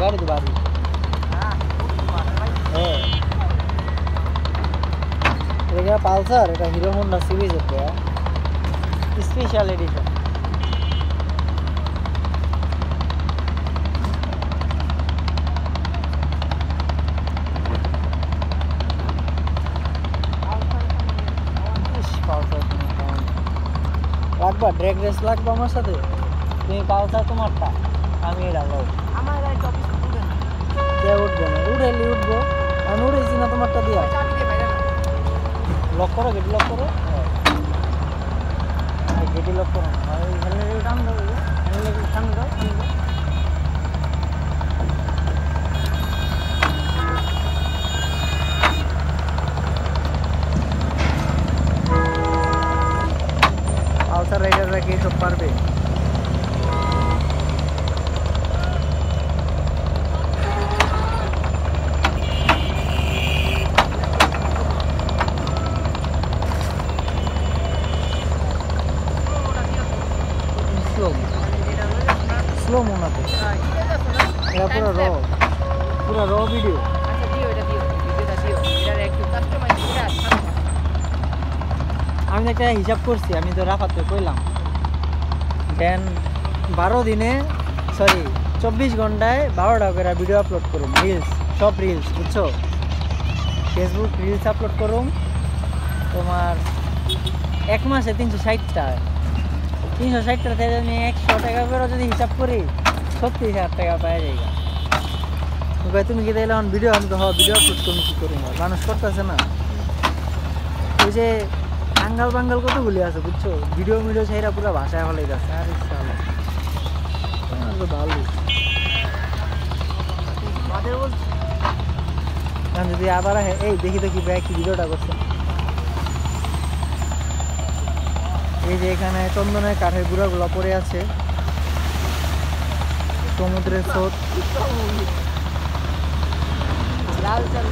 গাড়ি তো বাড়ি এটা পালসার, এটা হিরো হোন্ডা সিরিজ এটা স্পেশাল এডিশন। লাগবা ড্রেগ রেস লাগবে আমার সাথে, তুমি পালসার তোমারটা, আমি এটা লও। আমার গাড়ি টপিক উঠবে না, কে উঠবে না? উড়াইলে উঠবো, আমি উড়াইছি না তোমারটা দিয়া। লক করো, গেট লক করো, গেটি লক করো না, হেলমেট টান দাও, হেলমেট টান দাও। পালসার রাইডাররা কি সব পারবে? স্লো মনে হয় এটা পুরো র ভিডিও। আমি একটা হিসাব করছি, আমি তো রাফাতে কইলাম দেন 12 দিনে 24 ঘন্টায় 12টা করে ভিডিও আপলোড করুন, রিলস, সব রিলস, বুঝছো? ফেসবুক রিলস আপলোড করুন, তোমার 1 মাসে 360টা, 360টা থেকে আমি 100 টাকা করে যদি হিসাব করি 36,000 টাকা পাওয়া যায়। তুমি কি তাইলে ভিডিও, আমি তো ভিডিও আপলোড করুন, কি করি না, মানুষ করতেছে না। ওই যে আঙ্গাল বাঙ্গাল কতগুলি আছে, বুঝছো? ভিডিও ছাইরা পুরো ভাষায় হলে যাচ্ছে। আর ইচ্ছা হলো ভালো যদি আবার এই দেখি তো কি ব্যাগ কি ভিডিওটা করছে। এই যে এখানে চন্দনের কাঠের গুঁড়াগুলো পড়ে আছে, সমুদ্রের স্রোত, লাল চাল